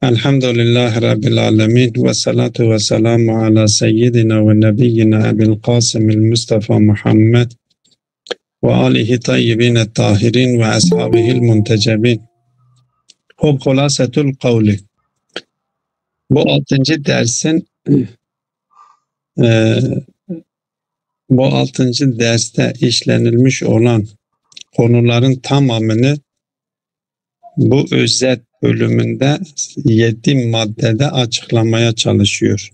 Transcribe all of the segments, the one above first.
Elhamdülillahi Rabbil alemin ve salatu ve selamu ala seyyidina ve nebiyyina Ebil Kasım'il Mustafa Muhammed ve alihi tayyibine tahirin ve ashabihil muntecebin. Hub hulasetul kavli. Bu 6. dersin bu 6. derste işlenilmiş olan konuların tamamını bu özet bölümünde 7 maddede açıklamaya çalışıyor.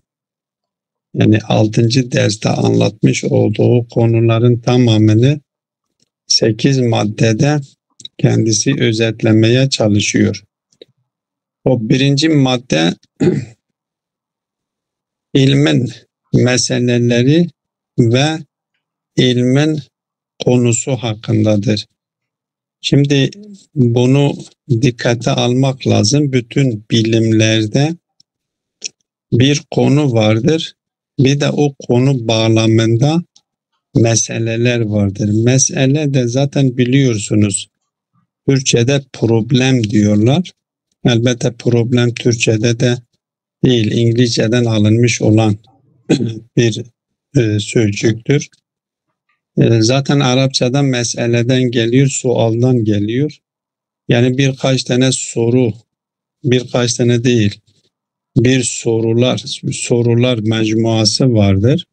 Yani 6. derste anlatmış olduğu konuların tamamını 8 maddede kendisi özetlemeye çalışıyor. O 1. madde ilmin meseleleri ve ilmin konusu hakkındadır. Şimdi bunu dikkate almak lazım. Bütün bilimlerde bir konu vardır. Bir de o konu bağlamında meseleler vardır. Mesele de zaten biliyorsunuz. Türkçe'de problem diyorlar. Elbette problem Türkçe'de de değil, İngilizce'den alınmış olan bir sözcüktür. Zaten Arapçada meseleden geliyor, sualdan geliyor. Yani birkaç tane soru, birkaç tane değil, bir sorular mecmuası vardır.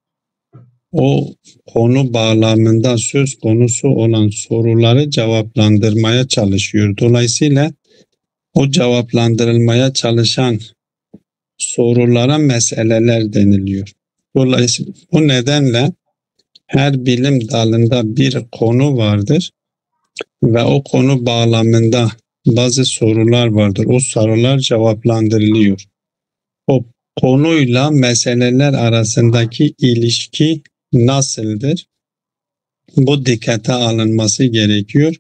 O konu bağlamında söz konusu olan soruları cevaplandırmaya çalışıyor. Dolayısıyla o cevaplandırılmaya çalışan sorulara meseleler deniliyor. Dolayısıyla bu nedenle her bilim dalında bir konu vardır ve o konu bağlamında bazı sorular vardır. O sorular cevaplandırılıyor. O konuyla meseleler arasındaki ilişki nasıldır? Bu dikkate alınması gerekiyor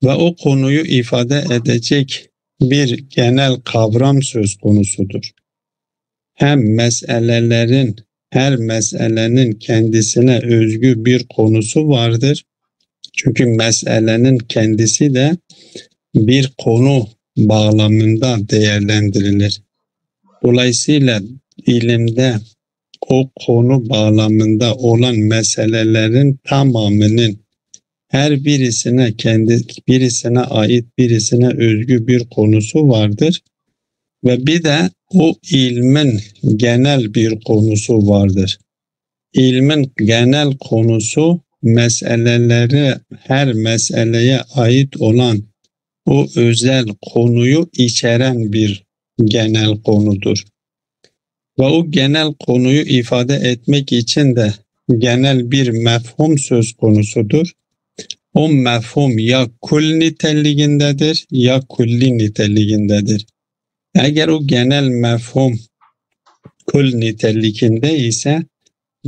ve o konuyu ifade edecek bir genel kavram söz konusudur. Hem her meselenin kendisine özgü bir konusu vardır. Çünkü meselenin kendisi de bir konu bağlamında değerlendirilir. Dolayısıyla ilimde o konu bağlamında olan meselelerin tamamının her birisine ait, birisine özgü bir konusu vardır. Ve bir de o ilmin genel bir konusu vardır. İlmin genel konusu her meseleye ait olan o özel konuyu içeren bir genel konudur. Ve o genel konuyu ifade etmek için de genel bir mefhum söz konusudur. O mefhum ya kul niteliğindedir ya kulli niteliğindedir. Eğer o genel mefhum kul niteliğinde ise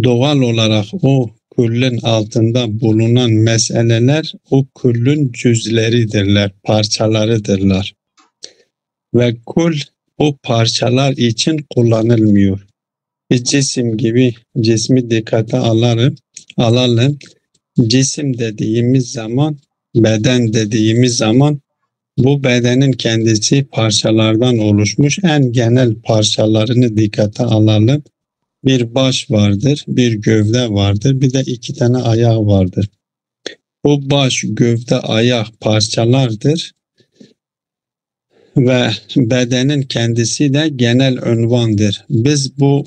doğal olarak o kullün altında bulunan meseleler o kullün cüzleridirler, parçalarıdırlar. Ve kul o parçalar için kullanılmıyor. Bir cisim gibi cismi dikkate alalım. Cisim dediğimiz zaman, beden dediğimiz zaman bu bedenin kendisi parçalardan oluşmuş. En genel parçalarını dikkate alalım. Bir baş vardır, bir gövde vardır, bir de 2 tane ayağı vardır. Bu baş, gövde, ayak parçalardır ve bedenin kendisi de genel unvandır. Biz bu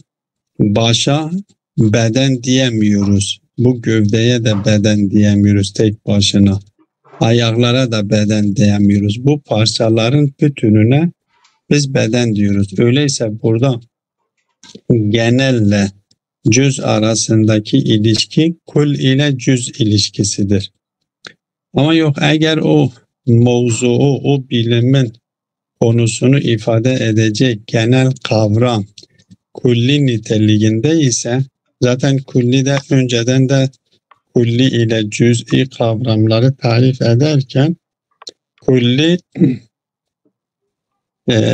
başa beden diyemiyoruz. Bu gövdeye de beden diyemiyoruz tek başına. Ayaklara da beden diyemiyoruz. Bu parçaların bütününe biz beden diyoruz. Öyleyse burada genelle cüz arasındaki ilişki kul ile cüz ilişkisidir. Ama yok, eğer o mevzuu, o bilimin konusunu ifade edecek genel kavram kulli niteliğinde ise zaten kulli de önceden de kulli ile cüz'i kavramları tarif ederken kulli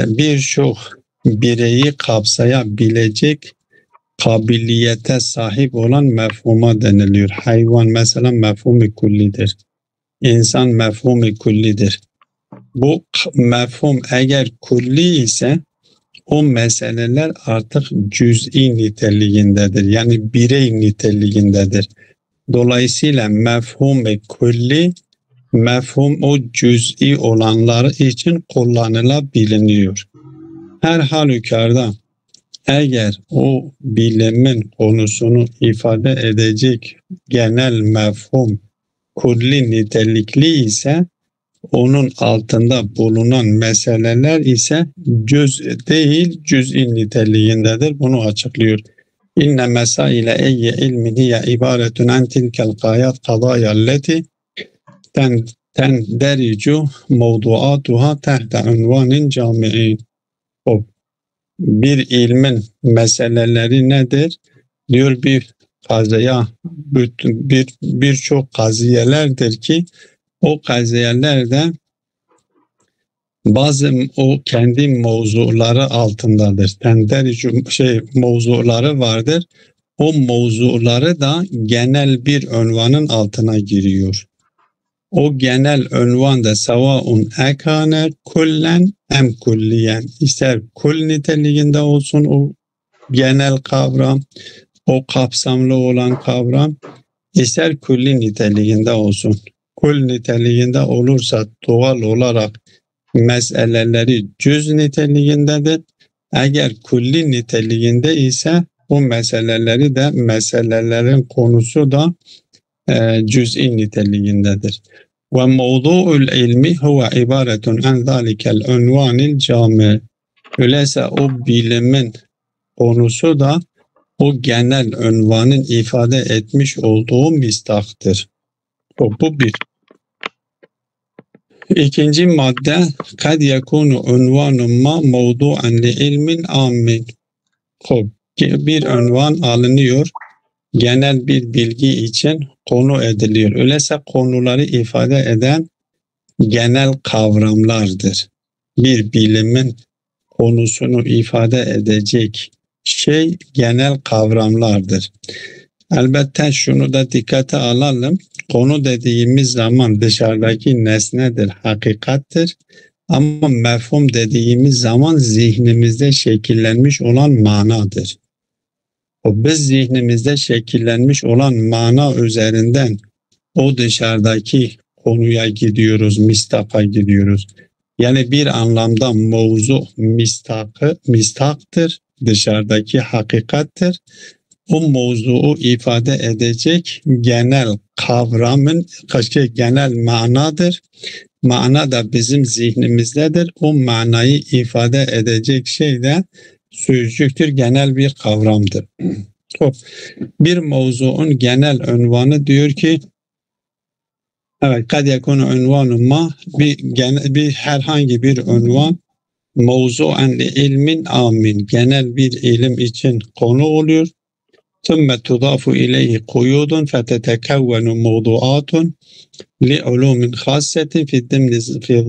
birçok bireyi kapsayabilecek kabiliyete sahip olan mefhuma deniliyor. Hayvan mesela mefhum-i kullidir. İnsan mefhum-i kullidir. Bu mefhum eğer kulli ise o meseleler artık cüz'i niteliğindedir. Yani birey niteliğindedir. Dolayısıyla mefhum-i külli, mefhum o cüz'i olanlar için kullanılabiliyor. Her halükarda eğer o bilimin konusunu ifade edecek genel mefhum külli nitelikli ise onun altında bulunan meseleler ise cüz değil cüz'i niteliğindedir. Bunu açıklıyor. İnne mesaile eyye ilmi hiye ibaretun an tilkel gayat kadayalleti tendericu mevduatuha tehte unvanin cami'in. Bir ilmin meseleleri nedir? Diyor bir kazıya birçok kaziyelerdir ki o kaziyelerde bazı o kendi mevzuları altındadır. Tendericu mevzuları vardır. O mevzuları da genel bir unvanın altına giriyor. O genel unvan da sevaun ekane kullen em kulliyen. İster kul niteliğinde olsun o genel kavram, o kapsamlı olan kavram, ister külli niteliğinde olsun. Kul niteliğinde olursa doğal olarak meseleleri cüz niteliğindedir. Eğer külli niteliğinde ise bu meseleleri de meselelerin konusu da cüz'i niteliğindedir. Ve mevdu'ul ilmi huve ibaretun an zalikel unvanil cami. Öyleyse o bilimin konusu da o genel unvanın ifade etmiş olduğu mistaktır. Bu bir. İkinci madde kad yekunu unvanun ma mevdu'an li ilmin amin. Bir unvan alınıyor. Genel bir bilgi için konu ediliyor. Öyleyse konuları ifade eden genel kavramlardır. Bir bilimin konusunu ifade edecek şey genel kavramlardır. Elbette şunu da dikkate alalım. Konu dediğimiz zaman dışarıdaki nesnedir, hakikattir. Ama mefhum dediğimiz zaman zihnimizde şekillenmiş olan manadır. Biz zihnimizde şekillenmiş olan mana üzerinden o dışarıdaki konuya gidiyoruz, mistaka gidiyoruz. Yani bir anlamda mevzu mistaktır, dışarıdaki hakikattir. O mevzuu ifade edecek genel kavramın genel manadır. Mana da bizim zihnimizdedir. O manayı ifade edecek şey de sözcüktür, genel bir kavramdır. Bir mevzuun genel unvanı diyor ki evet, kad yekunu unvanu ma bir herhangi bir unvan mevzuen li ilmin amin genel bir ilim için konu oluyor. ثم تضاف إليه قيود فتتكون موضوعات لعلوم خاصة في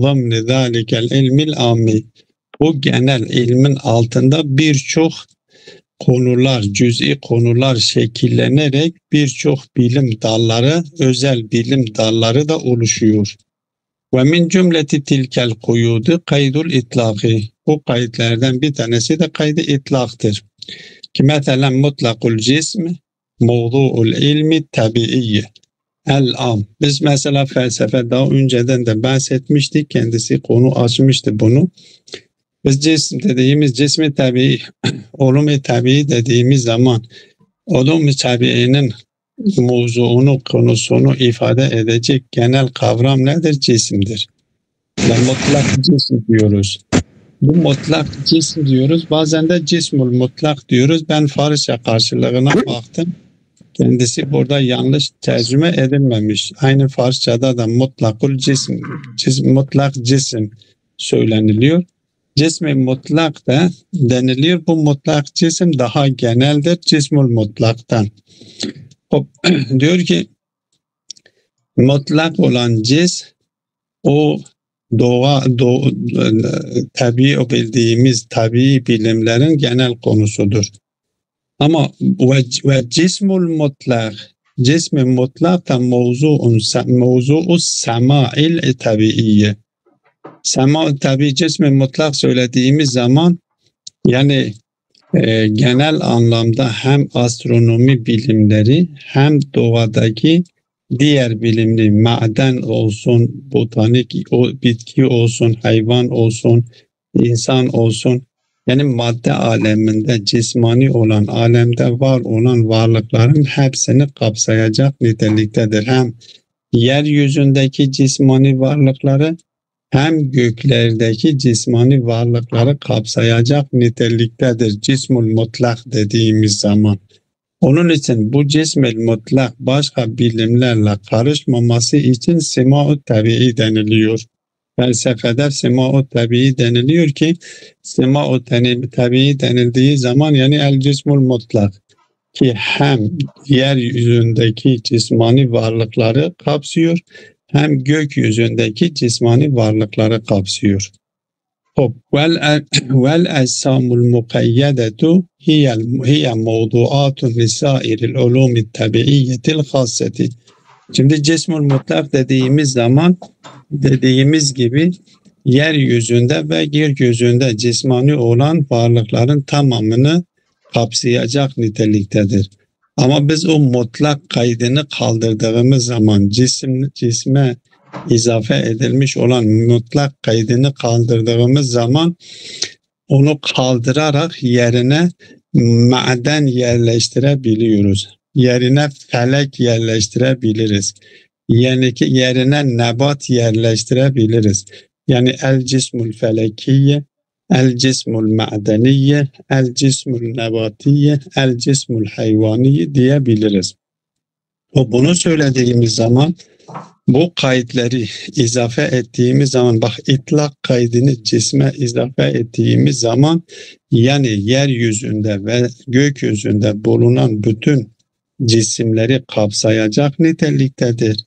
ضمن ذلك العلم العام. Bu genel ilmin altında birçok konular, cüz'i konular şekillenerek birçok bilim dalları, özel bilim dalları da oluşuyor. Ve min cümleti tilkel kuyudi kaydul itlaki. Bu kayıtlardan bir tanesi de kaydı itlaktır. Ki mesela mutlakul cism, mevdu'ul ilmi tabiiyye. El-am. Biz mesela felsefe daha önceden de bahsetmiştik. Kendisi konu açmıştı bunu. Biz cisim dediğimiz cismi tabii, ulum-i tabii dediğimiz zaman ulum-i tabiinin mevzuunu, konusunu ifade edecek genel kavram nedir? Cisimdir. Yani mutlak cisim diyoruz. Bu mutlak cisim diyoruz. Bazen de cismul mutlak diyoruz. Ben Farsça karşılığına baktım. Kendisi burada yanlış tercüme edilmemiş. Aynı Farsçada da mutlakul cisim, mutlak cisim söyleniliyor. Cismi mutlak da deniliyor. Bu mutlak cisim daha geneldir cismul mutlaktan. Diyor ki mutlak olan cis o tabii bildiğimiz tabii bilimlerin genel konusudur. Ama ve cismul mutlak, cismi mutlak da mevzu'u sema'il tabiiyye. Sema tabii cismi mutlak söylediğimiz zaman Yani genel anlamda hem astronomi bilimleri hem doğadaki diğer bilimli maden olsun, botanik, bitki olsun, hayvan olsun, insan olsun, yani madde aleminde, cismani olan alemde var olan varlıkların hepsini kapsayacak niteliktedir. Hem yeryüzündeki cismani varlıkları hem göklerdeki cismani varlıkları kapsayacak niteliktedir cismul mutlak dediğimiz zaman. Onun için bu cismül mutlak başka bilimlerle karışmaması için sema-u tabii deniliyor. Felsefede sema-u tabii deniliyor ki sema-u tabii denildiği zaman yani el cismul mutlak ki hem yeryüzündeki cismani varlıkları kapsıyor hem gökyüzündeki cismani varlıkları kapsıyor. Vel ecsamul mukayyedetu hiye mevduatun lisairil ulumi tabiiyyetil hasseti. Şimdi cismul mutlak dediğimiz zaman dediğimiz gibi yeryüzünde ve gökyüzünde cismani olan varlıkların tamamını kapsayacak niteliktedir. Ama biz o mutlak kaydını kaldırdığımız zaman cisme izafe edilmiş olan mutlak kaydını kaldırdığımız zaman onu kaldırarak yerine maden yerleştirebiliyoruz. Yerine felek yerleştirebiliriz. Yani ki yerine nebat yerleştirebiliriz. Yani el cismul felekiye, el cismul ma'deniye, el cismul nebatiye, el cismul hayvaniye diyebiliriz. Bunu söylediğimiz zaman bu kayıtları izafe ettiğimiz zaman bak itlak kaydını cisme izafe ettiğimiz zaman yani yeryüzünde ve gökyüzünde bulunan bütün cisimleri kapsayacak niteliktedir.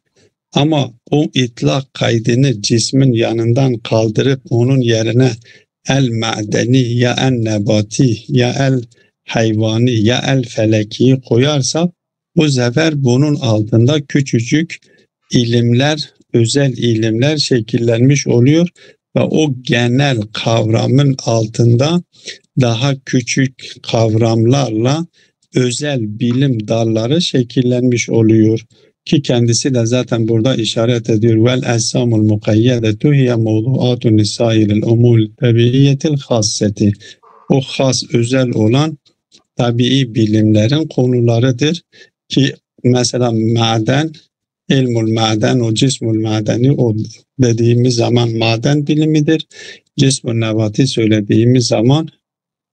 Ama o itlak kaydını cismin yanından kaldırıp onun yerine el ma'deni ya el nebati ya el hayvani ya el feleki koyarsa bu sefer bunun altında küçücük ilimler, özel ilimler şekillenmiş oluyor ve o genel kavramın altında daha küçük kavramlarla özel bilim dalları şekillenmiş oluyor. Ki kendisi de zaten burada işaret ediyor. Vel esamul mukayyedetu hiye mevduatun lisairil umul tabiiyetil hasseti. O has özel olan tabii bilimlerin konularıdır ki mesela maden, ilmul maden, o cismul madeni o dediğimiz zaman maden bilimidir. Cismul nebati söylediğimiz zaman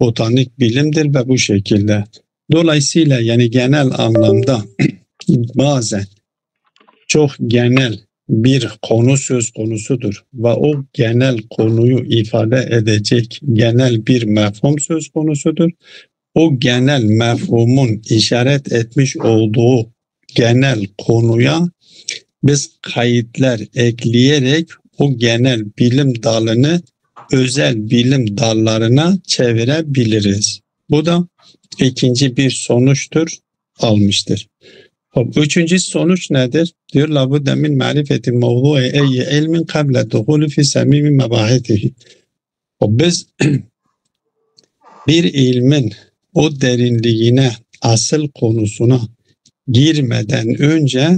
botanik bilimdir ve bu şekilde. Dolayısıyla yani genel anlamda bazen çok genel bir konu söz konusudur ve o genel konuyu ifade edecek genel bir mefhum söz konusudur. O genel mefhumun işaret etmiş olduğu genel konuya biz kayıtlar ekleyerek o genel bilim dalını özel bilim dallarına çevirebiliriz. Bu da ikinci bir sonuçtur, almıştır. Üçüncü sonuç nedir? Diyor labudde min marifeti mevdu'i eyyi ilmin kable duhulu fi samimi mebahitihi. Biz bir ilmin o derinliğine, asıl konusuna girmeden önce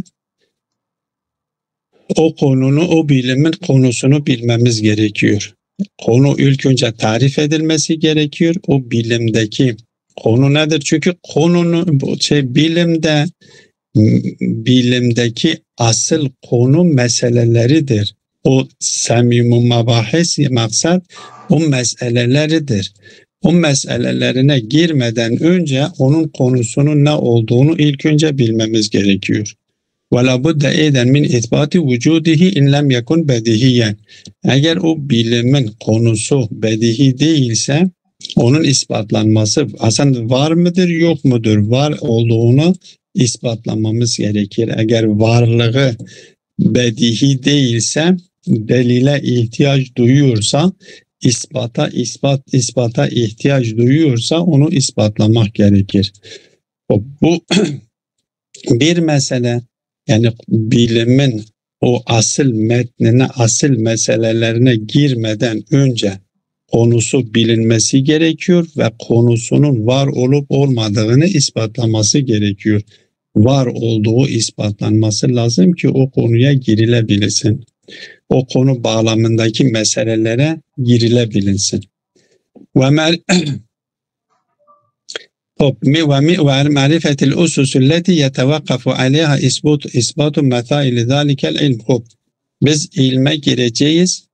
o konunu, o bilimin konusunu bilmemiz gerekiyor. Konu ilk önce tarif edilmesi gerekiyor. O bilimdeki konu nedir? Çünkü konunun bilimdeki asıl konu meseleleridir. O samimi mebahis maksat o meseleleridir. O meselelerine girmeden önce onun konusunun ne olduğunu ilk önce bilmemiz gerekiyor. وَلَا بُدَّ اَيْدًا مِنْ اِثْبَاتِ وُجُودِهِ اِنْ لَمْ يَكُنْ بَدِهِيًّا. Eğer o bilimin konusu bedihi değilse onun ispatlanması aslında var mıdır yok mudur? Var olduğunu ispatlamamız gerekir. Eğer varlığı bedihi değilse delile ihtiyaç duyuyorsa ispata ihtiyaç duyuyorsa onu ispatlamak gerekir. Bu bir mesele yani bilimin o asıl metnine, asıl meselelerine girmeden önce konusu bilinmesi gerekiyor ve konusunun var olup olmadığını ispatlaması gerekiyor. Var olduğu ispatlanması lazım ki o konuya girilebilsin. O konu bağlamındaki meselelere girilebilsin. ومعرفة الأسس التي يتوقف عليها إثبات مسائل ذلك العلم. Biz ilme gireceğiz.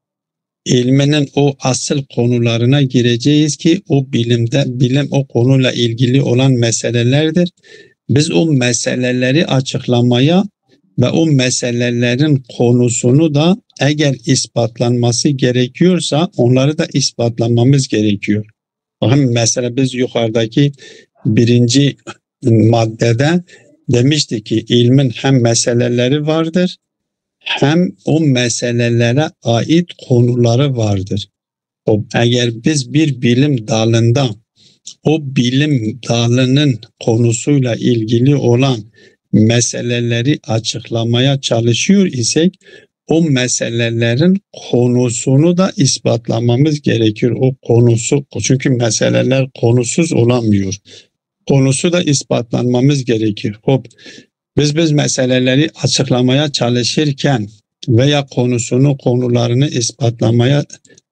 İlminin o asıl konularına gireceğiz ki o bilim o konuyla ilgili olan meselelerdir. Biz o meseleleri açıklamaya ve o meselelerin konusunu da eğer ispatlanması gerekiyorsa onları da ispatlamamız gerekiyor. Bakın mesela biz yukarıdaki birinci maddede demiştik ki ilmin hem meseleleri vardır hem o meselelere ait konuları vardır. Eğer biz bir bilim dalında o bilim dalının konusuyla ilgili olan meseleleri açıklamaya çalışıyor isek o meselelerin konusunu da ispatlamamız gerekiyor. O konusu, çünkü meseleler konusuz olamıyor. Konusu da ispatlanmamız gerekiyor. Biz meseleleri açıklamaya çalışırken veya konularını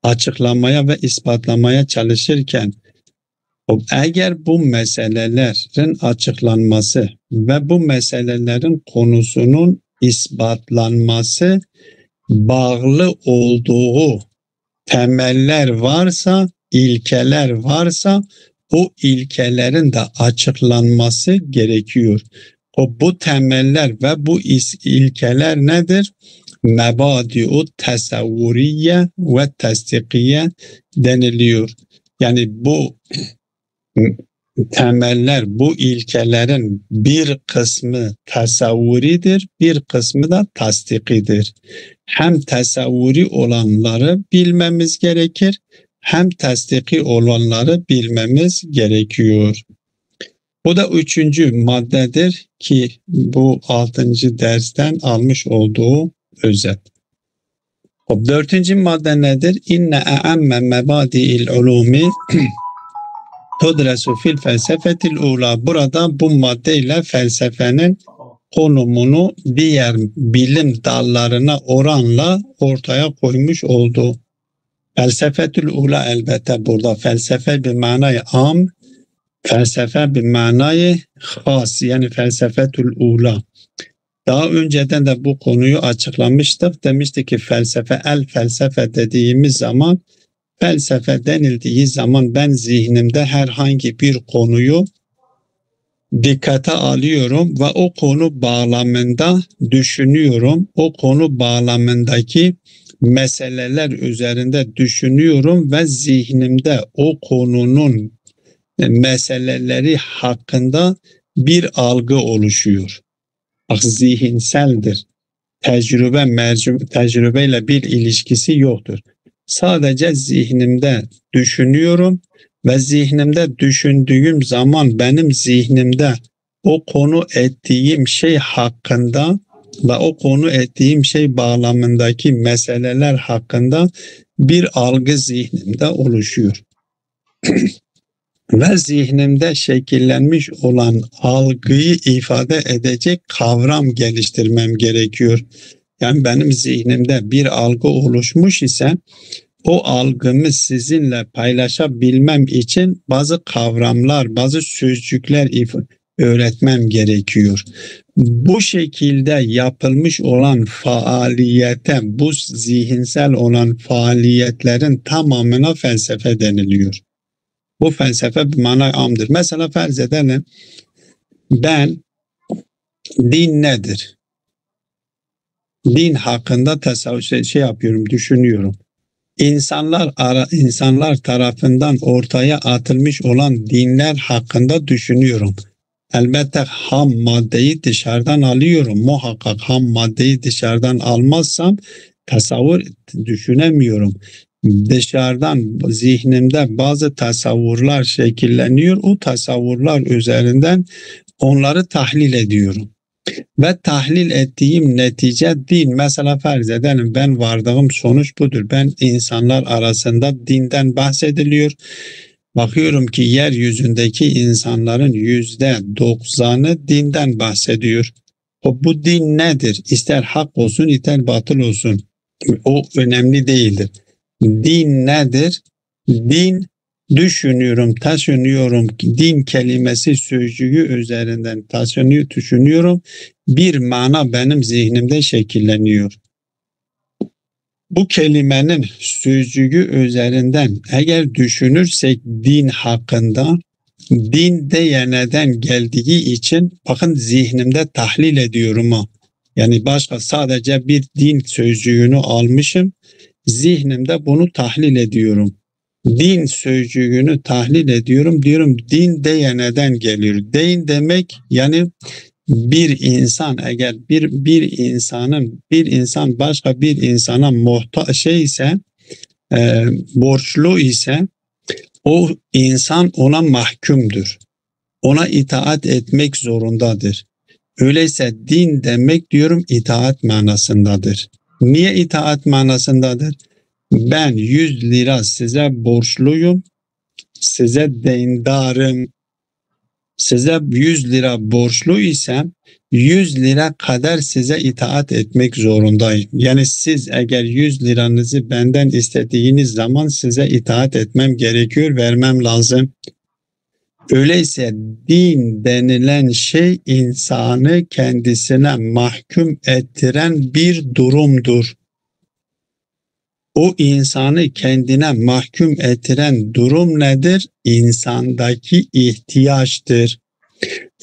açıklamaya ve ispatlamaya çalışırken eğer bu meselelerin açıklanması ve bu meselelerin konusunun ispatlanması bağlı olduğu temeller varsa, ilkeler varsa o ilkelerin de açıklanması gerekiyor. Bu temeller ve bu ilkeler nedir? Mebadi'u tesavvuriye ve tasdikiye deniliyor. Yani bu temeller, bu ilkelerin bir kısmı tasavvuridir, bir kısmı da tasdikidir. Hem tasavvuri olanları bilmemiz gerekir, hem tasdiki olanları bilmemiz gerekiyor. Bu da 3. maddedir ki bu 6. dersten almış olduğu özet. 4. madde nedir? İnne e'amme mebadi'il ulumi tudresu fil felsefetil ula. Burada bu maddeyle felsefenin konumunu diğer bilim dallarına oranla ortaya koymuş oldu. Felsefetül ula elbette burada felsefe bir manayı am, felsefe bir manayı has, yani felsefetül ula. Daha önceden de bu konuyu açıklamıştık. Demiştik ki felsefe dediğimiz zaman, felsefe denildiği zaman ben zihnimde herhangi bir konuyu dikkate alıyorum ve o konu bağlamında düşünüyorum. O konu bağlamındaki meseleler üzerinde düşünüyorum ve zihnimde o konunun meseleleri hakkında bir algı oluşuyor. Zihinseldir. Tecrübeyle bir ilişkisi yoktur. Sadece zihnimde düşünüyorum ve zihnimde düşündüğüm zaman benim zihnimde o konu ettiğim şey hakkında ve o konu ettiğim şey bağlamındaki meseleler hakkında bir algı zihnimde oluşuyor. Ve zihnimde şekillenmiş olan algıyı ifade edecek kavram geliştirmem gerekiyor. Yani benim zihnimde bir algı oluşmuş ise o algımı sizinle paylaşabilmem için bazı kavramlar, bazı sözcükler öğretmem gerekiyor. Bu şekilde yapılmış olan faaliyete, bu zihinsel olan faaliyetlerin tamamına felsefe deniliyor. Bu felsefe bir manay amdır. Mesela farz edelim, ben din nedir? Din hakkında yapıyorum, düşünüyorum. İnsanlar tarafından ortaya atılmış olan dinler hakkında düşünüyorum. Elbette ham maddeyi dışarıdan alıyorum. Muhakkak ham maddeyi dışarıdan almazsam tasavvur düşünemiyorum. Dışarıdan zihnimde bazı tasavvurlar şekilleniyor. O tasavvurlar üzerinden onları tahlil ediyorum. Ve tahlil ettiğim netice din. Mesela farz edelim ben vardığım sonuç budur. Ben insanlar arasında dinden bahsediliyor. Bakıyorum ki yeryüzündeki insanların %90'ı dinden bahsediyor. Bu din nedir? İster hak olsun, ister batıl olsun. O önemli değildir. Din nedir? Din düşünüyorum, taşınıyorum. Din kelimesi sözcüğü üzerinden taşınıyor, düşünüyorum. Bir mana benim zihnimde şekilleniyor. Bu kelimenin sözcüğü üzerinden eğer düşünürsek din hakkında, din de neden geldiği için bakın zihnimde tahlil ediyorum o. Yani başka sadece bir din sözcüğünü almışım, zihnimde bunu tahlil ediyorum. Din sözcüğünü tahlil ediyorum, diyorum din de neden geliyor? Din demek yani bir insan eğer bir insan başka bir insana muhtaç ise borçlu ise o insan ona mahkumdur. Ona itaat etmek zorundadır. Öyleyse din demek diyorum itaat manasındadır. Niye itaat manasındadır? Ben 100 lira size borçluyum, size deyndarım. Size 100 lira borçlu isem 100 lira kadar size itaat etmek zorundayım. Yani siz eğer 100 liranızı benden istediğiniz zaman size itaat etmem gerekiyor, vermem lazım. Öyleyse din denilen şey insanı kendisine mahkum ettiren bir durumdur. O insanı kendine mahkum ettiren durum nedir? İnsandaki ihtiyaçtır.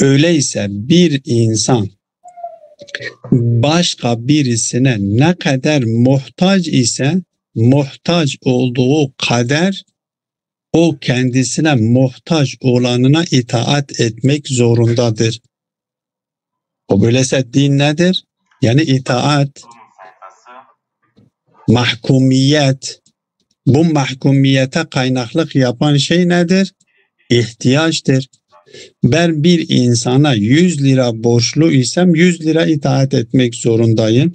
Öyleyse bir insan başka birisine ne kadar muhtaç ise muhtaç olduğu kadar o kendisine muhtaç olanına itaat etmek zorundadır. O böylese din nedir? Yani itaat, mahkumiyet. Bu mahkumiyete kaynaklık yapan şey nedir? İhtiyaçtır. Ben bir insana 100 lira borçlu isem 100 lira itaat etmek zorundayım.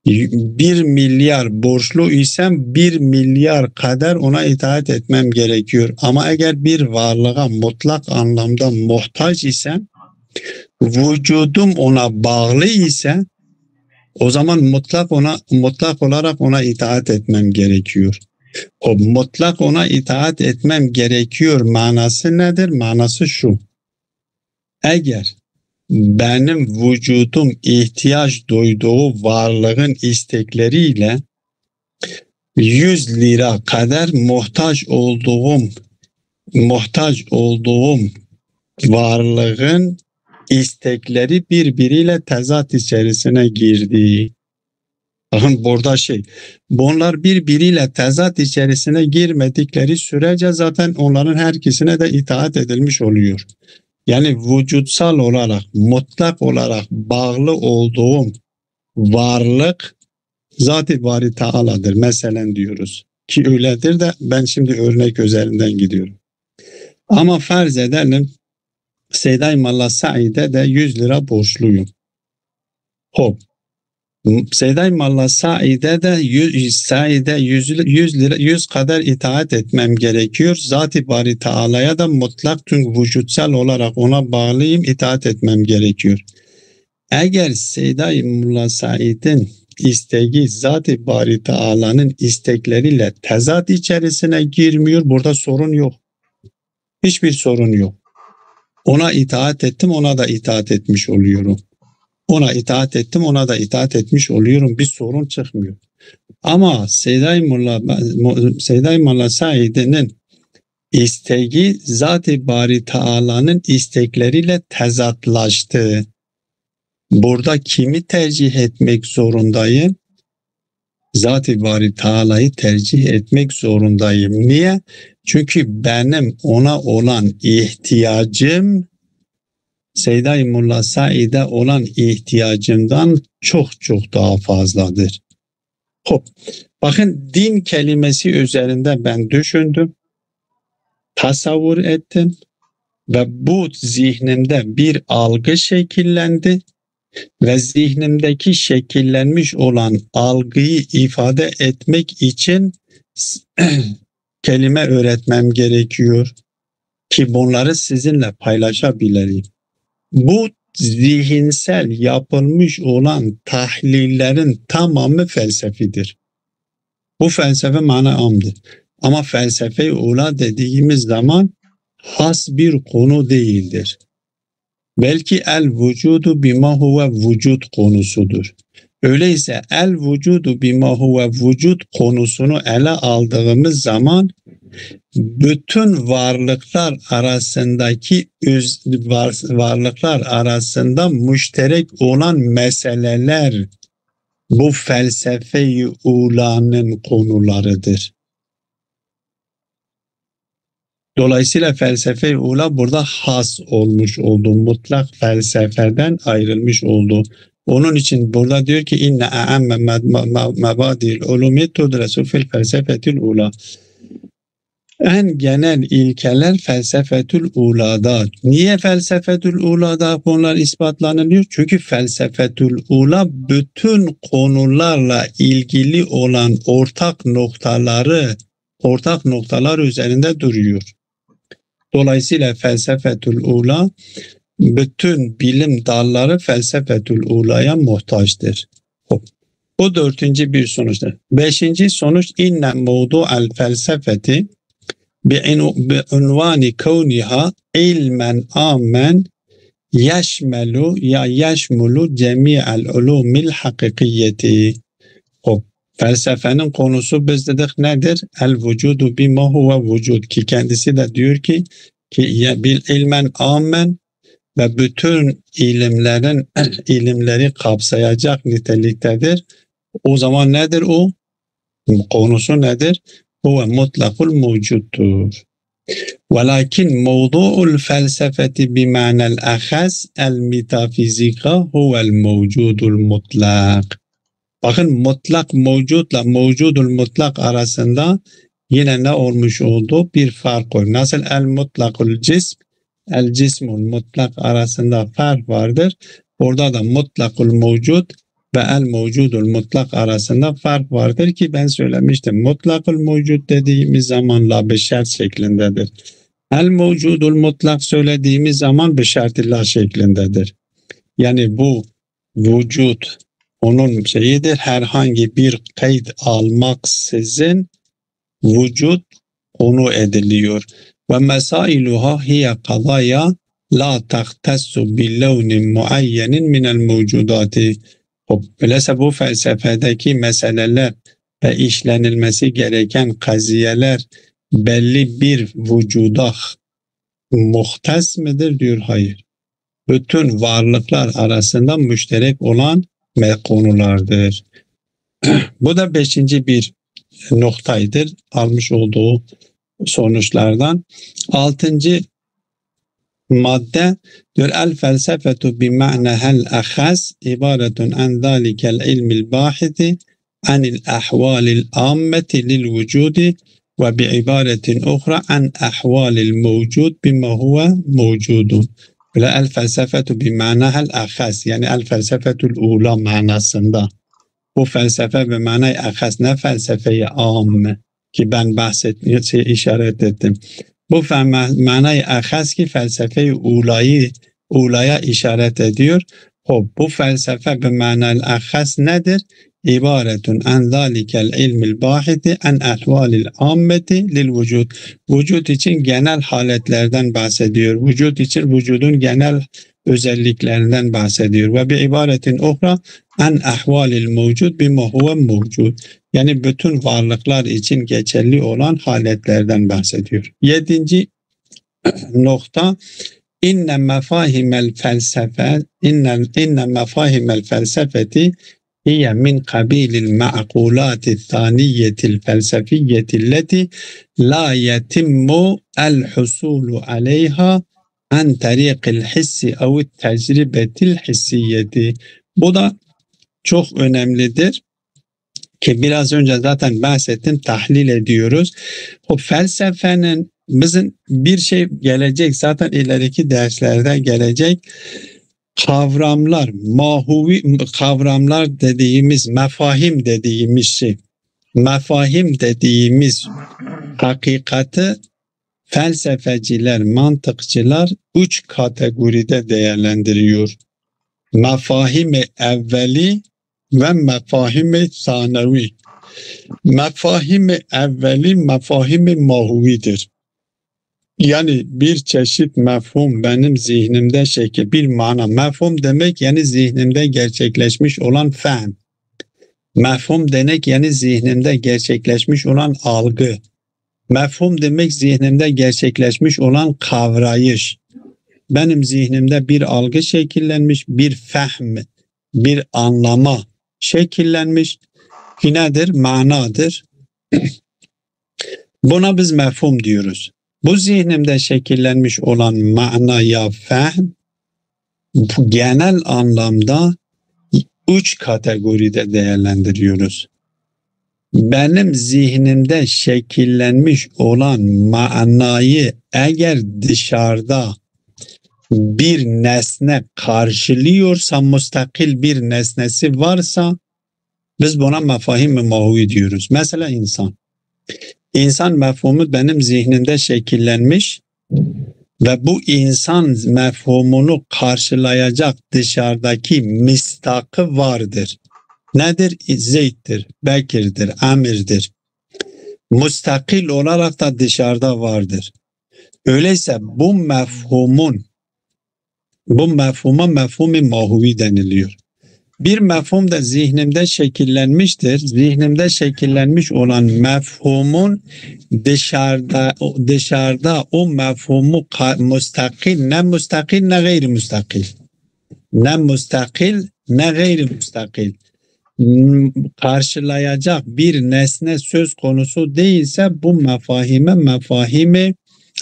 1 milyar borçlu isem 1 milyar kadar ona itaat etmem gerekiyor. Ama eğer bir varlığa mutlak anlamda muhtaç isem, vücudum ona bağlı ise o zaman mutlak olarak ona itaat etmem gerekiyor. O mutlak ona itaat etmem gerekiyor manası nedir? Manası şu. Eğer benim vücudum ihtiyaç duyduğu varlığın istekleriyle 100 lira kadar muhtaç olduğum varlığın istekleri birbiriyle tezat içerisine girdi. Bakın burada bunlar birbiriyle tezat içerisine girmedikleri sürece zaten onların her ikisine de itaat edilmiş oluyor. Yani vücutsal olarak, mutlak olarak bağlı olduğum varlık Zat-ı Bari Teala'dır mesela diyoruz. Ki öyledir de ben şimdi örnek üzerinden gidiyorum. Ama farz edelim Seyda-i Mallah Said'e de 100 lira borçluyum. Hop. Seyda-i Mallah Said'e de 100 kadar itaat etmem gerekiyor. Zat-ı Bari Teala'ya da mutlak çünkü vücutsal olarak ona bağlıyım, itaat etmem gerekiyor. Eğer Seyda-i Mallah Said'in isteği Zat-ı Bari Teala'nın istekleriyle tezat içerisine girmiyor, burada sorun yok. Hiçbir sorun yok. Ona itaat ettim, ona da itaat etmiş oluyorum. Ona itaat ettim, ona da itaat etmiş oluyorum. Bir sorun çıkmıyor. Ama Seyda-i Mallah Said'in isteği Zat-ı Bari Teala'nın istekleriyle tezatlaştı. Burada kimi tercih etmek zorundayım? Zat-ı Bari Teala'yı tercih etmek zorundayım. Niye? Çünkü benim ona olan ihtiyacım Seyda-i Mallah Said'e olan ihtiyacımdan çok çok daha fazladır. Hop. Bakın din kelimesi üzerinde ben düşündüm, tasavvur ettim ve bu zihnimde bir algı şekillendi. ve zihnimdeki şekillenmiş olan algıyı ifade etmek için kelime öğretmem gerekiyor ki bunları sizinle paylaşabileyim. Bu zihinsel yapılmış olan tahlillerin tamamı felsefidir. Bu felsefe mana amdır. Ama felsefe-i ula dediğimiz zaman has bir konu değildir. Belki el vücudu bima huve vücut konusudur. Öyleyse el vücudu bima huve vücut konusunu ele aldığımız zaman bütün varlıklar arasındaki varlıklar arasında müşterek olan meseleler bu felsefe-i ulanın konularıdır. Dolayısıyla felsefe-i ula burada has olmuş oldu. Mutlak felsefeden ayrılmış oldu. Onun için burada diyor ki inne a'amme mebadil ulumi tudresu fil felsefetil ula. En genel ilkeler felsefetül ulada. Niye felsefetül ulada bunlar ispatlanıyor? Çünkü felsefetül ula bütün konularla ilgili olan ortak noktalar üzerinde duruyor. Dolayısıyla felsefetül ula bütün bilim dalları felsefetül ulaya muhtaçtır. Bu dördüncü bir sonuçtur. Beşinci sonuç inne mevdu'el felsefeti bi'unvani kavniha ilmen amen yeşmulu cemi'el ulumil hakikiyeti. Felsefenin konusu biz dedik nedir? El vücudu bima huve vücud ki kendisi de diyor ki bil ilmen amen ve bütün ilimleri kapsayacak niteliktedir. O zaman nedir o? Konusu nedir? Huve mutlakul mevcuttur. Velakin mevdu'ul felsefeti bimanel ahaz el metafizika huvel mevcudul mutlak. Bakın mutlak mevcutla mevcudul mutlak arasında yine ne olmuş oldu? Bir fark var. Nasıl el mutlakul cism, el cismul mutlak arasında fark vardır. Orada da mutlakul mevcut ve el mevcudul mutlak arasında fark vardır ki ben söylemiştim. Mutlakul mevcut dediğimiz zaman la beşert şeklindedir. El mevcudul mutlak söylediğimiz zaman beşertillah şeklindedir. Yani bu vücut onun şeyidir. Herhangi bir kayıt almaksızın vücut konu ediliyor. Ve mesailuha hiye kadaya la tahtessu bi levnin muayyenin minel mevcudati. Öyleyse bu felsefedeki meseleler ve işlenilmesi gereken kaziyeler belli bir vücuda muhtes midir diyor. Hayır. Bütün varlıklar arasında müşterek olan konulardır. Bu da beşinci bir noktaydır almış olduğu sonuçlardan. Altıncı madde diyor el felsefetu bi ma'nahel ahas ibaretun an zalikel ilmil bahiti anil ahvalil ammeti lil vücudi ve bi ibaretin ukhra an ahvalil mevcud bima huve mevcudun. El felsefetu bi ma'nahel ahas yani el felsefetul ula manasında. Bu felsefe ve manayı ahas ne felsefeyi amme ki ben işaret ettim. Bu manayı ahas ki felsefeyi ulaya işaret ediyor. Bu felsefe ve manayı ahas nedir? İbaretun an zalikel ilmil bahiti an ahvalil ammeti lil vücud. Vücut için genel haletlerden bahsediyor. Vücut için vücudun genel özelliklerinden bahsediyor. Ve bir ibaretin ukhra an ahvalil mevcud bima huve mevcud. Yani bütün varlıklar için geçerli olan haletlerden bahsediyor. Yedinci nokta inne mefahimel felsefeti hiye min kabilil ma'kulati thaniyetil felsefiyeti leti la yetimmu el husulu aleyha an tariqil hissi ev tecrübetil hissiyeti. Bu da çok önemlidir ki biraz önce zaten bahsettim, tahlil ediyoruz. O felsefenin bizim bir şey gelecek zaten ileriki derslerde gelecek. kavramlar, mahuvi kavramlar dediğimiz, mefahim dediğimiz hakikati felsefeciler, mantıkçılar 3 kategoride değerlendiriyor. Mefahim-i evveli ve mefahim-i sanavi. Mefahim-i evveli mefahim-i mahuvidir. Yani bir çeşit mefhum benim zihnimde bir mana. Mefhum demek yani zihnimde gerçekleşmiş olan fehm. Mefhum demek yani zihnimde gerçekleşmiş olan algı. Mefhum demek zihnimde gerçekleşmiş olan kavrayış. Benim zihnimde bir algı şekillenmiş, bir fehm, bir anlama şekillenmiş. Ki nedir? Manadır. Buna biz mefhum diyoruz. Bu zihnimde şekillenmiş olan manaya fehm, bu genel anlamda 3 kategoride değerlendiriyoruz. Benim zihnimde şekillenmiş olan manayı eğer dışarıda bir nesne karşılıyorsa, müstakil bir nesnesi varsa biz buna mefahim-i mahuvi diyoruz. Mesela insan. İnsan mefhumu benim zihnimde şekillenmiş ve bu insan mefhumunu karşılayacak dışarıdaki mistakı vardır. Nedir? Zeyd'dir, Bekir'dir, Emir'dir. Müstakil olarak da dışarıda vardır. Öyleyse bu mefhuma mefhum-i mahuvi deniliyor. Bir mefhum da zihnimde şekillenmiştir. Zihnimde şekillenmiş olan mefhumun dışarıda o mefhumu müstakil ne gayri müstakil. Ne müstakil ne gayri müstakil. Karşılayacak bir nesne söz konusu değilse bu mefahimi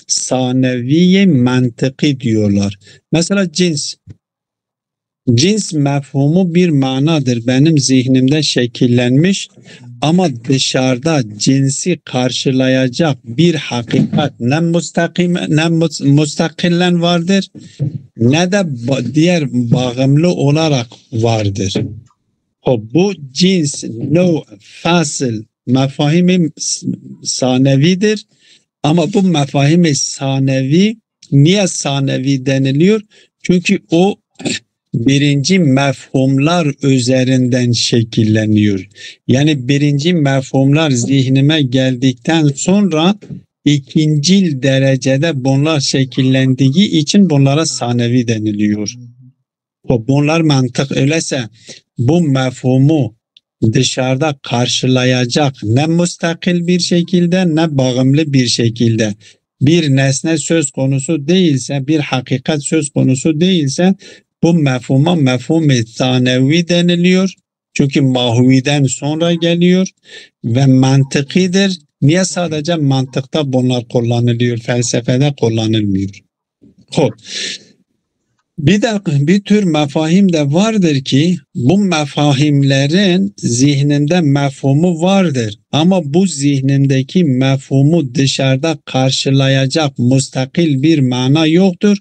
saneviye mantıki diyorlar. Mesela cins. Cins mefhumu bir manadır. Benim zihnimde şekillenmiş ama dışarıda cinsi karşılayacak bir hakikat ne müstakillen vardır ne de diğer bağımlı olarak vardır. Bu cins, fasıl mefahim sanevidir ama bu mefahim sanevi niye sanevi deniliyor? Çünkü o birinci mefhumlar üzerinden şekilleniyor. Yani birinci mefhumlar zihnime geldikten sonra ikinci derecede bunlar şekillendiği için bunlara sanevi deniliyor. Bunlar mantık öyleyse bu mefhumu dışarıda karşılayacak ne müstakil bir şekilde ne bağımlı bir şekilde bir nesne söz konusu değilse, bir hakikat söz konusu değilse bu mefhuma mefhum-i sanevi deniliyor. Çünkü mahuviden sonra geliyor ve mantıkidir. Niye sadece mantıkta bunlar kullanılıyor, felsefede kullanılmıyor? Bir tür mefahim de vardır ki bu mefahimlerin zihninde mefhumu vardır. Ama bu zihnindeki mefhumu dışarıda karşılayacak müstakil bir mana yoktur.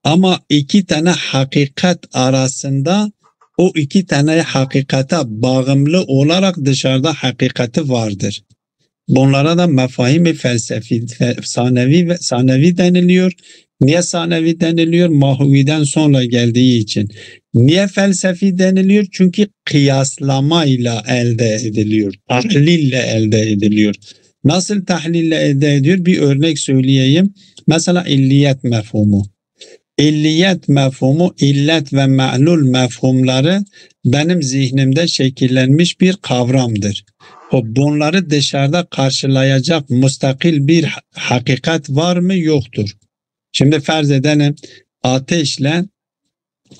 Ama iki tane hakikat arasında o iki tane hakikata bağımlı olarak dışarıda hakikati vardır. Bunlara da mefahim-i felsefi, sanevi deniliyor. Niye sanevi deniliyor? Mahuviden sonra geldiği için. Niye felsefi deniliyor? Çünkü kıyaslamayla elde ediliyor. Tahlille elde ediliyor. Nasıl tahlille elde ediyor? Bir örnek söyleyeyim. Mesela illiyet mefhumu. İlliyet mefhumu, illet ve me'lul mefhumları benim zihnimde şekillenmiş bir kavramdır. Bunları dışarıda karşılayacak müstakil bir hakikat var mı? Yoktur. Şimdi farz edelim ateşle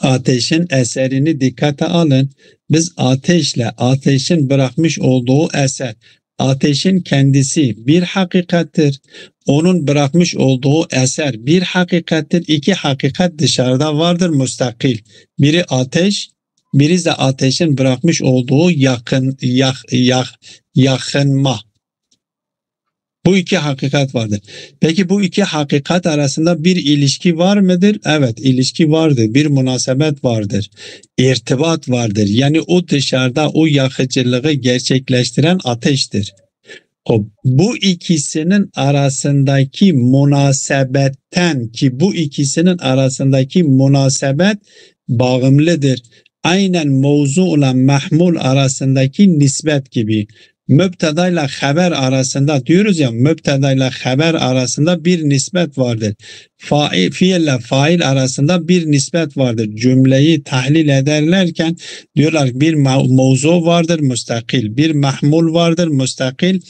ateşin eserini dikkate alın. Biz ateşle ateşin bırakmış olduğu eser, ateşin kendisi bir hakikattir. Onun bırakmış olduğu eser bir hakikattir. İki hakikat dışarıda vardır müstakil. Biri ateş, biri de ateşin bırakmış olduğu yakınma. Bu iki hakikat vardır. Peki bu iki hakikat arasında bir ilişki var mıdır? Evet, ilişki vardır. Bir münasebet vardır. İrtibat vardır. Yani o dışarıda o yakıcılığı gerçekleştiren ateştir. Bu ikisinin arasındaki münasebetten, ki bu ikisinin arasındaki münasebet bağımlıdır. Aynen mevzu olan mahmul arasındaki nispet gibi. Mübteda ile haber arasında diyoruz ya, mübteda ile haber arasında bir nispet vardır. Fiille fail arasında bir nispet vardır. Cümleyi tahlil ederlerken diyorlar bir mevzu vardır müstakil, bir mahmul vardır müstakil,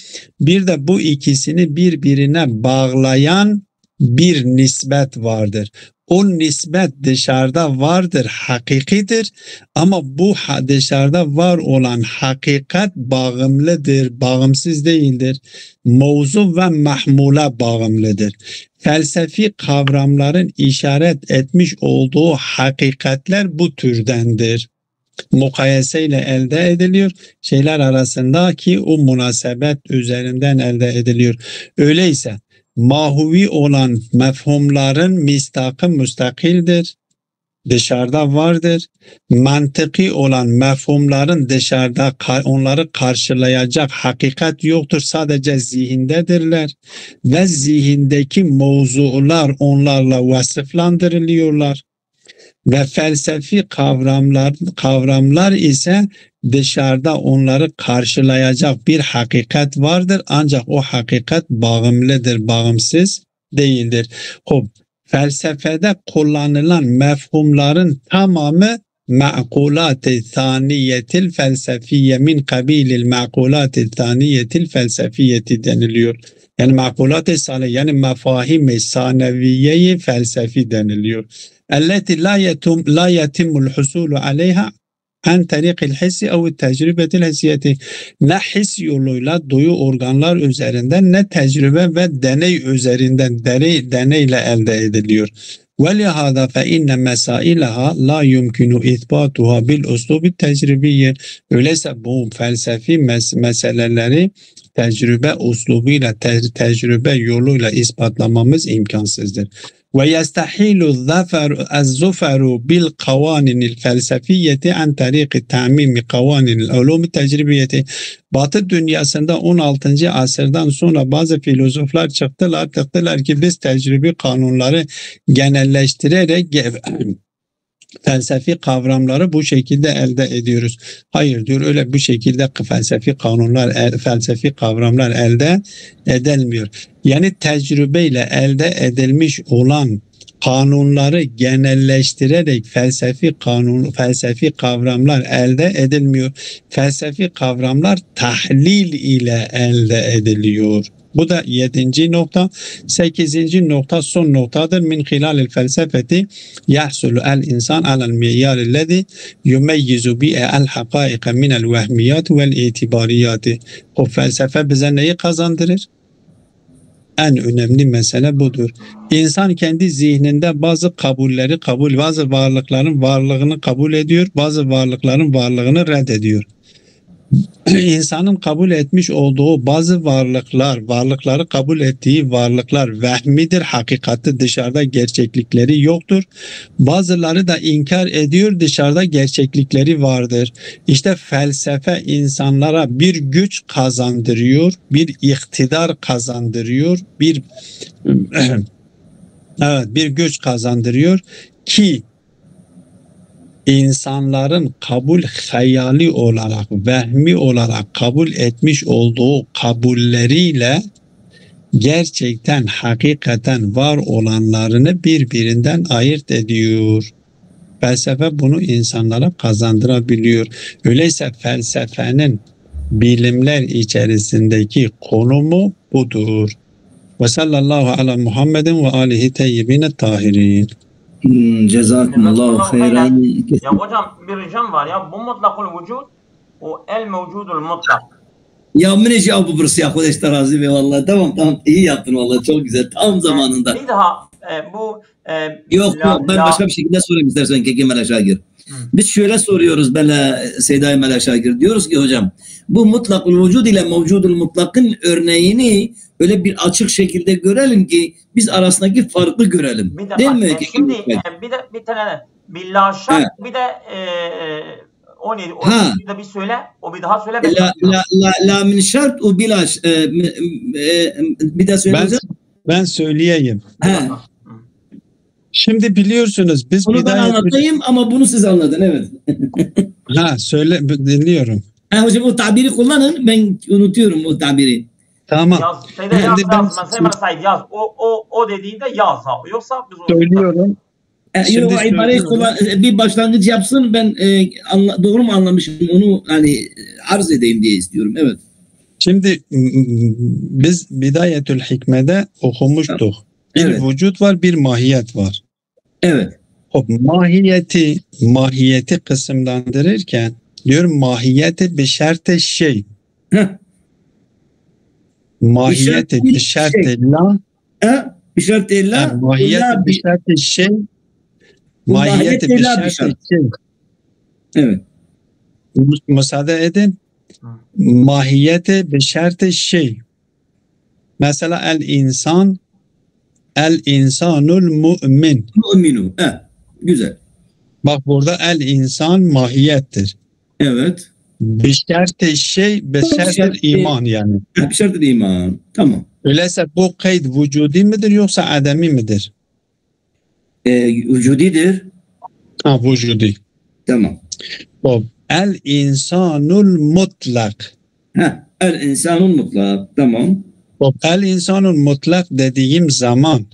bir de bu ikisini birbirine bağlayan bir nispet vardır. O nispet dışarıda vardır, hakikidir, ama bu dışarıda var olan hakikat bağımlıdır, bağımsız değildir. Mevzu ve mahmula bağımlıdır. Felsefi kavramların işaret etmiş olduğu hakikatler bu türdendir. Mukayeseyle elde ediliyor. Şeyler arasındaki o münasebet üzerinden elde ediliyor. Öyleyse mahuvi olan mefhumların mistakı müstakildir. Dışarıda vardır. Mantıki olan mefhumların dışarıda onları karşılayacak hakikat yoktur. Sadece zihindedirler. Ve zihindeki mevzular onlarla vasıflandırılıyorlar. Ve felsefi kavramlar ise dışarıda onları karşılayacak bir hakikat vardır. Ancak o hakikat bağımlıdır, bağımsız değildir. Felsefede kullanılan mefhumların tamamı ma'kulat-ı thaniyetil felsefiye min kabilil ma'kulat-ı thaniyetil felsefiyeti deniliyor. Yani ma'kulat-ı saniye, yani mefahim-i sanaviye-i felsefi deniliyor. Elleti la yetimul husulu aleyha an tariqil hissi ev tecrübetil hissiyeti. Ne his yoluyla duyu organlar üzerinden, ne tecrübe ve deney üzerinden, deneyle elde ediliyor. وَلِهَذَا فَاِنَّ مَسَائِلَهَا لَا يُمْكِنُ اِثْبَاتُهَا بِالْاُسْلُوبِ التَّجْرِبِيِّ. Öyleyse bu felsefi meseleleri tecrübe uslubuyla, tecrübe yoluyla ispatlamamız imkansızdır. ويستحيل الظفر بالقوانين الفلسفية عن طريق تعميم قوانين العلوم التecrübiyeti. Batı dünyasında 16. asırdan sonra bazı filozoflar çıktılar ki biz tecrübi kanunları genelleştirerek felsefi kavramları bu şekilde elde ediyoruz. Hayır diyor, öyle bu şekilde felsefi kavramlar elde edilmiyor. Yani tecrübeyle elde edilmiş olan kanunları genelleştirerek felsefi kavramlar elde edilmiyor. Felsefi kavramlar tahlil ile elde ediliyor. Bu da 7. nokta. 8. nokta son noktadır. Min hilalil felsefeti yahsulu el insan alel miyyarillezi yumeyyizu bi'el hakaike minel vehmiyat vel itibariyati. O felsefe bize neyi kazandırır? En önemli mesele budur. İnsan kendi zihninde bazı bazı varlıkların varlığını kabul ediyor, bazı varlıkların varlığını reddediyor. İnsanın kabul etmiş olduğu bazı varlıkları kabul ettiği varlıklar vehmidir, hakikati dışarıda gerçeklikleri yoktur. Bazıları da inkar ediyor, dışarıda gerçeklikleri vardır. İşte felsefe insanlara bir güç kazandırıyor, bir iktidar kazandırıyor, bir güç kazandırıyor ki İnsanların kabul hayali olarak, vehmi olarak kabul etmiş olduğu kabulleriyle gerçekten, hakikaten var olanlarını birbirinden ayırt ediyor. Felsefe bunu insanlara kazandırabiliyor. Öyleyse felsefenin bilimler içerisindeki konumu budur. Ve sallallahu ala Muhammedin ve alihi teyyibine tahirin. Cezakumullahu hayran. Ya hocam bir ricam var ya, bu mutlakul vücud o el mevcudul mutlak. Ya müneci Abu Bursi ya Kudeş Tarazi ve vallahi tamam iyi yaptın vallahi, çok güzel, tam zamanında. Bir daha bu yok ben başka bir şekilde sorayım istersen Kekim Şagir. Biz şöyle soruyoruz böyle Seyda Melek Şakir. Diyoruz ki hocam bu mutlakul vücud ile mevcudul mutlakın örneğini öyle bir açık şekilde görelim ki biz arasındaki farkı görelim. Bir de Değil bak, mi? şimdi bir tane billah şart, bir de o neydi? O Ha. bir de bir söyle. O bir daha söyle. Ben La min şart u bilaş. Bir de söyle hocam. Ben söyleyeyim. Ha. Şimdi biliyorsunuz biz Bunu ben anlatayım ama bunu siz anladın, evet. söyle, dinliyorum. Hocam o tabiri kullanın, ben unutuyorum o tabiri. Tamam. yaz. Şeyde yaz. Mesela Said yaz. O dediğinde yaz. Yoksa biz onu Söylüyorum. Şimdi o ibareyi kullan, bir başlangıç yapsın, ben doğru mu anlamışım onu hani arz edeyim diye istiyorum, evet. Şimdi biz Bidayetül Hikme'de okumuştuk. Evet. Bir vücut var, bir mahiyet var. Evet. O mahiyeti kısımlandırırken diyorum mahiyeti bir şerte şey. Heh. Mahiyeti bir şerte la. Bir şart illa. Mahiyeti bir şerte şey. Mahiyeti bir şerte şey. Evet. Müsaade edin. Mahiyeti bir şerte şey. Mesela el insanul mu'min. Mu'minu. Güzel. Bak burada el insan mahiyettir. Evet. Bir şerte şey, bir şertir iman yani. Bir şart iman. Tamam. Öyleyse bu kayıt vücudi midir yoksa ademi midir? Vücudidir. Vücudi. Tamam. El insanul mutlak. El insanun mutlak. Tamam. El insanul mutlak dediğim zaman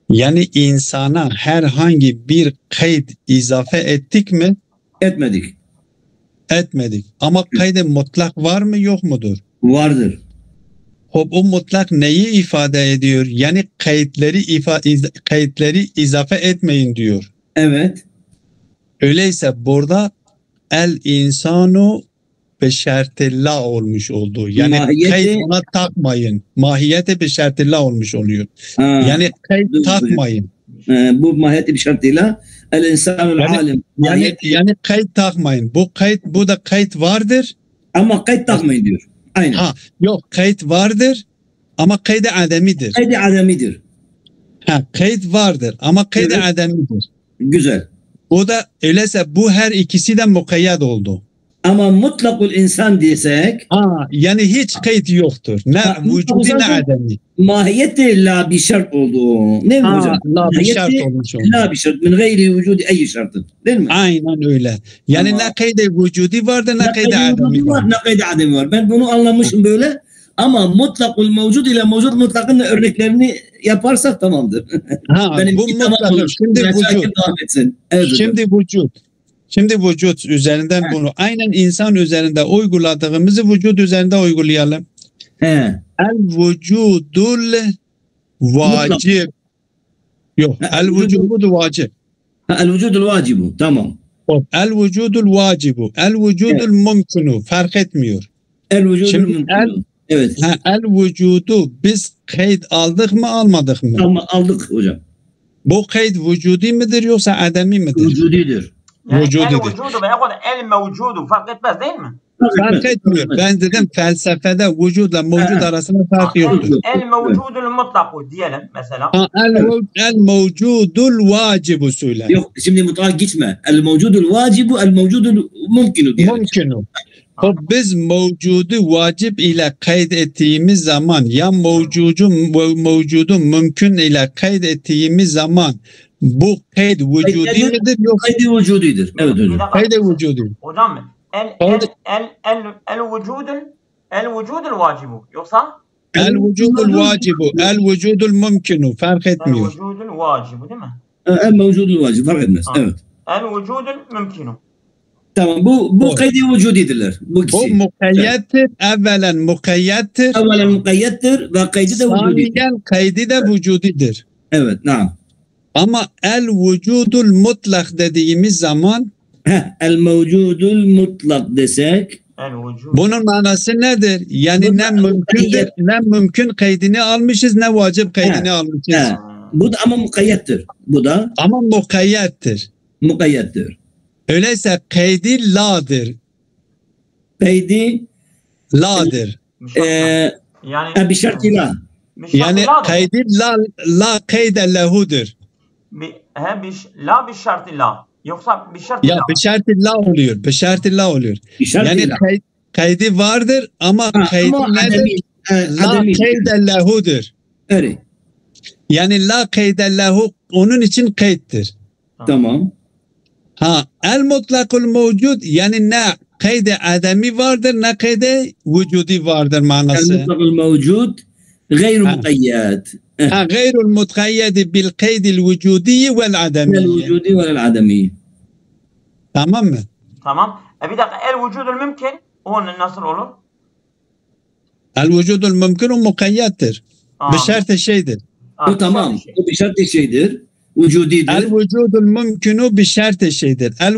yani insana herhangi bir kayıt izafe ettik mi? Etmedik. Etmedik. Ama kaydı mutlak var mı yok mudur? Vardır. O mutlak neyi ifade ediyor? Yani kayıtları izafe etmeyin diyor. Evet. Öyleyse burada el insanu beşertillah olmuş oldu. Yani kayıt ona takmayın. Mahiyeti beşertillah olmuş oluyor. Yani kayıt takmayın. Bu mahiyeti bir şartıyla el insanul alim. Yani kayıt takmayın. Bu da kayıt vardır. Ama kayıt takmayın diyor. Aynen. Yok kayıt vardır ama kaydı ademidir. Kaydı ademidir. Kayıt vardır ama kaydı ademidir. Güzel. O da öyleyse bu her ikisi de mukayyet oldu. Ama mutlakul insan desek yani hiç kayıt yoktur. Ne vücudi ne ademi. Mahiyeti la bir şart oldu. Ne mi hocam? La bir şart olmuş oldu. La bir şart. Min gayri vücudi ey şartın. Değil mi? Aynen öyle. Yani ne kaydı vücudi vardır ne kaydı ademi var. Ne kaydı ademi var. Ben bunu anlamışım böyle. Ama mutlakul mevcud ile mevcud mutlakın örneklerini yaparsak tamamdır. Bu mutlak. Şimdi vücut üzerinden bunu aynen insan üzerinde uyguladığımızı vücut üzerinde uygulayalım. El vücudul vacib. Yok. El vücudul vacib. El vücudul vacibu. Tamam. El vücudul vacibu. El vücudul mümkünü. Fark etmiyor. El vücudul mümkünü. Evet. El vücudu biz kayıt aldık mı almadık mı? Aldık hocam. Bu kayıt vücudi midir yoksa ademi midir? Vücudidir. Yani el vücudu veya el mevcudu fark etmez değil mi? Fark etmiyor. Ben dedim felsefede vücudla mevcud arasında fark yoktur. El mevcudul mutlaku diyelim mesela. El mevcudul vacibu söyle. Yok şimdi mutlak gitme. El mevcudul vacibu el mevcudul mümkünü diyelim. Mümkünü. Biz mevcudu vacip ile kaydettiğimiz zaman ya mevcudu mümkün ile kaydettiğimiz zaman bu kayıt vücudi midir yoksa? Kaydı vücudidir. Evet hocam. Kaydı vücudi. Hocam el vücudul vacibu yoksa? El vücudul vacibu. El vücudul mümkünü. Fark etmiyor. El vücudul vacibu değil mi? El mevcudul vacibu fark etmez. Evet. El vücudul mümkünü. Tamam bu kaydı vücudidirler. Bu mukayyettir. Evvelen mukayyettir. Evvelen mukayyettir ve kaydı da vücudidir. Saniyen kaydı da vücudidir. Evet, naam. Ama el vücudul mutlak dediğimiz zaman el mevcudul mutlak desek bunun manası nedir? Yani ne mümkün kaydını almışız ne vacip kaydını almışız. Bu da ama mukayyettir. Bu da ama mukayyettir. Mukayyettir. Öyleyse kaydi la'dır. Kaydi La'dır. Yani bir şart ila. Yani kaydi la kayde lehudur. La bir şart la. Yoksa bir şart Ya la. bir şart la oluyor. Bir şart la oluyor. Bir şart Yani ila. kaydi vardır ama kaydi Ama nedir? La ademi. kayde lehudur. Evet. Yani la kayde lehu onun için kayıttır. Tamam. Ha, el mutlakul mevcud yani ne kayde ademi vardır ne kayde vücudi vardır manası. المطلق الموجود غير مقيد Ha, gayrul mutkayyedi bil kaydil vücudi vel لا ademiyye. الوجودي ولا العدمي. Tamam mı? Tamam. Bir dakika el vücudul mümkün. O nasıl olur? El vücudul mümkün mukayyettir. Bir şart şeydir. O tamam. O bir şart şeydir. Vücudidir. El vücudul mümkünü bir şart şeydir. El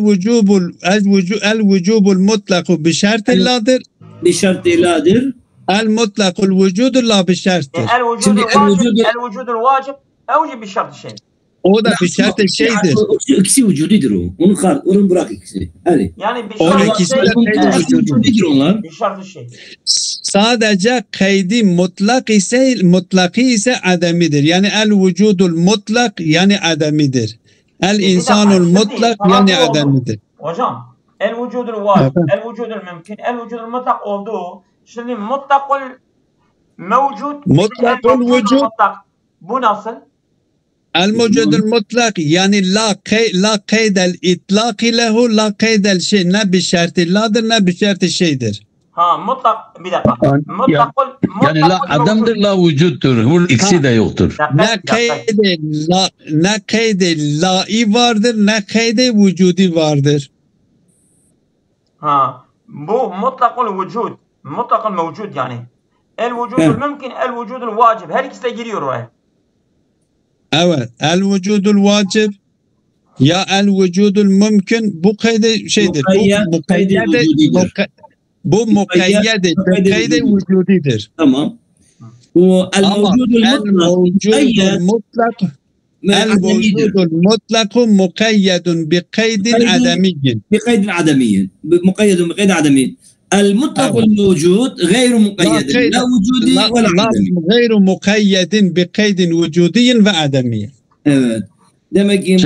vücubul mutlaku bir şart illadır. Bir şart iladır. El mutlakul vücudu la bir şarttır. Şimdi el vücudul vacip evci bir şart şey. O da bir şart şeydir. İkisi vücudidir o. Onu bırak ikisi. Hadi. Yani bir O şart ikisi şey. de vücudidir onlar. Bir şart şey. Sadece kaydi mutlaki ise ademidir. Yani el vücudul mutlak yani ademidir. El insanul mutlak yani ademidir. Hocam el vücudul vacip, el vücudul mümkün, el vücudul mutlak olduğu. Şimdi mutlakul mevcut. Mutlakul vücud. Bu nasıl? El mevcudul mutlak yani la kaydel itlaki lehu la kaydel şey ne bir şartı ladır ne bir şartı şeydir. Ha mutlak bir dakika. Yani la adamdır la vücuttur. Bu ikisi de yoktur. Ne kayde la'i vardır ne kayde vücudi vardır. Ha bu mutlakul vücud. Mutlakul mevcud yani. El vücudul mümkün, el vücudul vacip. Her ikisi de giriyor oraya. Evet. El vücudul vacip ya el vücudul mümkün bu kayde şeydir. Bu mukayyede kayde vücudidir. Tamam. O el mevcudul mutlak el vücudul mutlaku mukayyedun bi kaydin ademiyyin. بقيد عدمي مقيد بقيد عدمي المطلق الموجود غير مقيد لا وجودي ولا عدمي غير مقيد بقيد وجودي ve ademiyye. Evet. Demek ki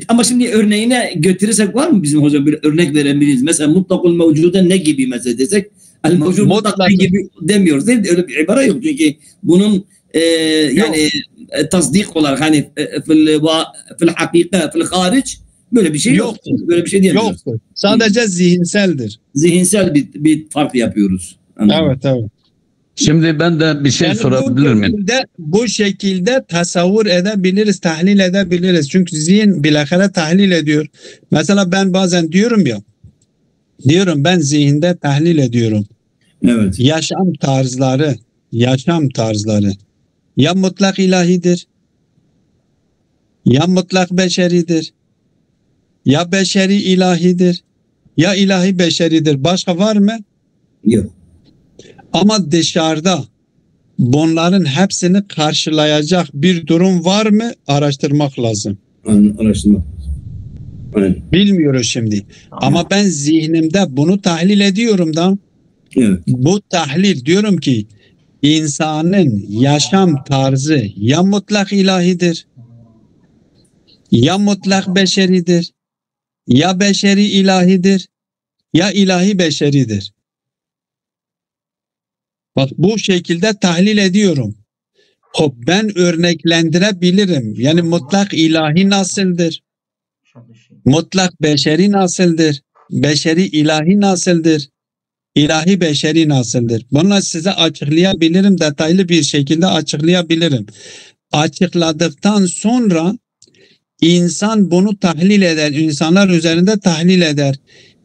ama şimdi örneğine götürürsek var mı bizim hocam bir örnek verebiliriz? Mesela mutlakul mevcuda ne gibi mesela desek el mevcud mutlak gibi demiyoruz değil mi? Öyle bir ibare yok çünkü bunun yani tasdik olarak hani fil hakika fil hariç böyle bir şey yoktur. Böyle bir şey diyemiyoruz. Yoktur. Sadece zihinseldir. Zihinsel bir fark yapıyoruz. Anladım. Evet. Şimdi ben de bir şey yani sorabilir miyim? Bu şekilde tasavvur edebiliriz, tahlil edebiliriz. Çünkü zihin bilahare tahlil ediyor. Mesela ben bazen diyorum ben zihinde tahlil ediyorum. Evet. Yaşam tarzları ya mutlak ilahidir, ya mutlak beşeridir, ya beşeri ilahidir, ya ilahi beşeridir. Başka var mı? Yok. Ama dışarıda bunların hepsini karşılayacak bir durum var mı? Araştırmak lazım. Araştırmak. Aynen. Bilmiyoruz şimdi. Ama ben zihnimde bunu tahlil ediyorum da. Evet. Bu tahlil diyorum ki insanın yaşam tarzı ya mutlak ilahidir, ya mutlak beşeridir, ya beşeri ilahidir, ya ilahi beşeridir. Bak bu şekilde tahlil ediyorum. Ben örneklendirebilirim. Yani mutlak ilahi nasıldır? Mutlak beşeri nasıldır? Beşeri ilahi nasıldır? İlahi beşeri nasıldır? Bunu size açıklayabilirim. Detaylı bir şekilde açıklayabilirim. Açıkladıktan sonra insan bunu tahlil eder. İnsanlar üzerinde tahlil eder.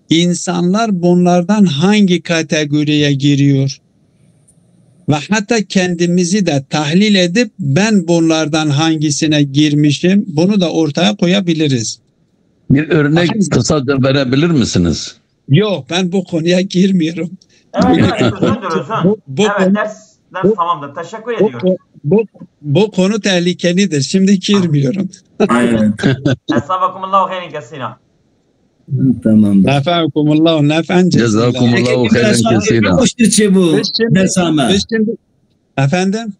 İnsanlar bunlardan hangi kategoriye giriyor? Ve hatta kendimizi de tahlil edip ben bunlardan hangisine girmişim bunu da ortaya koyabiliriz. Bir örnek kısaca verebilir misiniz? Yok ben bu konuya girmiyorum. Evet ders tamamdır. Teşekkür ediyorum. Bu konu tehlikelidir. Şimdi girmiyorum. Aynen. Estağfurullah hayran kesina. Tamamdır. Nefa'kumullahu nef'en Cezakumullahu Peki, khairan biraz kesira. bu. Biz şimdi- Nesame. Efendim?